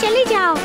चले जाओ।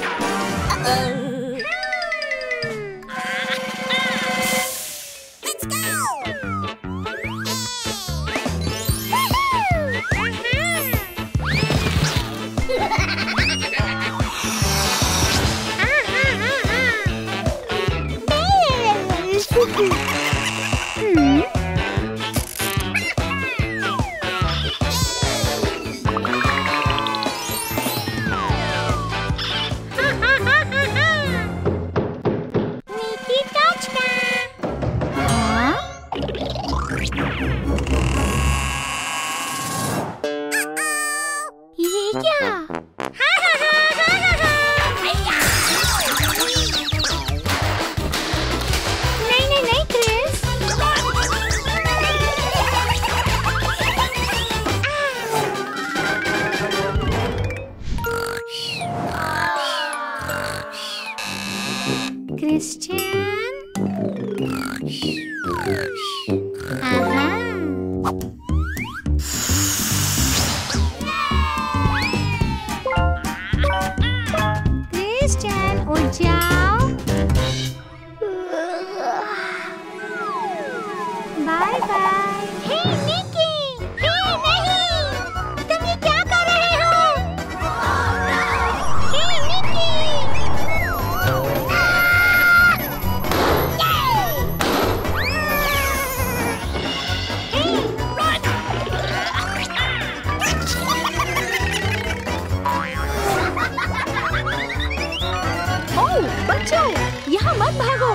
यहाँ मत भागो।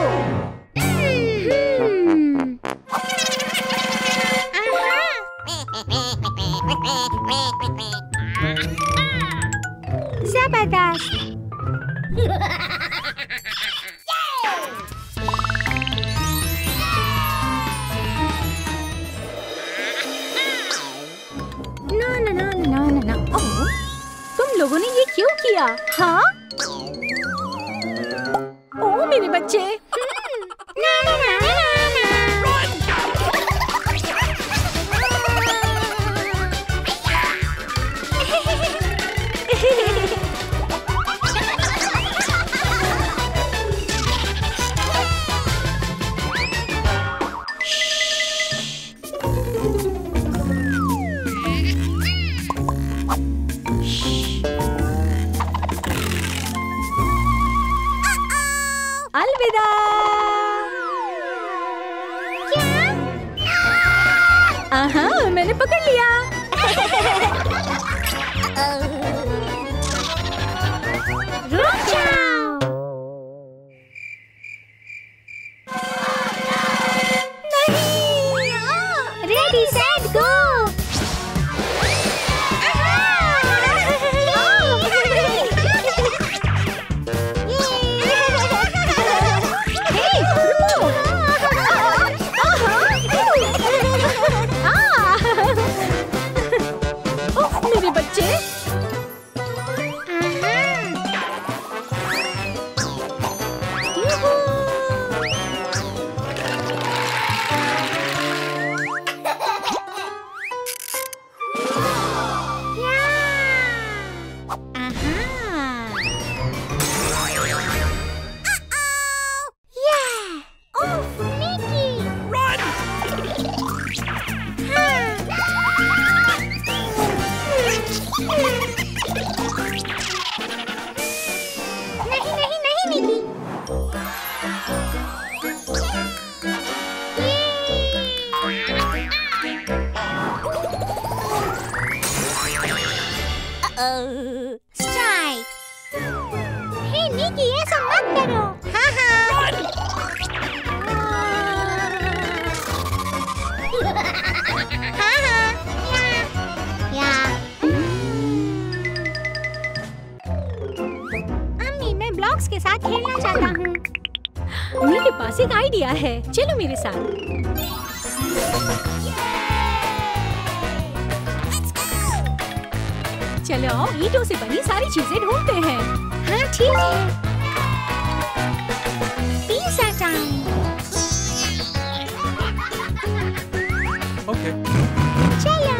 जबरदस्त। ना। ओह, तुम लोगों ने ये क्यों किया? हाँ? ओ मेरे बच्चे। अलविदा। क्या? मैंने पकड़ लिया। रुक जाओ। नहीं। Ready set go. स्ट्राइक। हे निकी, ऐसा मत करो। हाँ। अम्मी, मैं ब्लॉक्स के साथ खेलना चाहता हूँ। मेरे पास एक आइडिया है, चलो मेरे साथ। चलो ईंटों से बनी सारी चीजें ढूंढते हैं। हाँ ठीक है। Pizza time. ओके। चलो।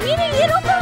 मेरे लिए रुको।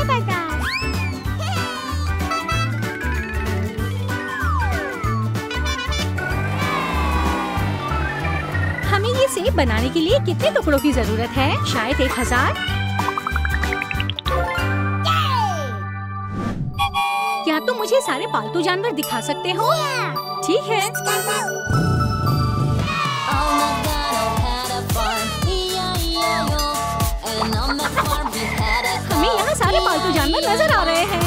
पता। हमें ये सेब बनाने के लिए कितने टुकड़ों की जरूरत है? शायद 1000। क्या तुम मुझे सारे पालतू जानवर दिखा सकते हो? ठीक है। हमें यहाँ सारे पालतू जानवर नजर आ रहे हैं।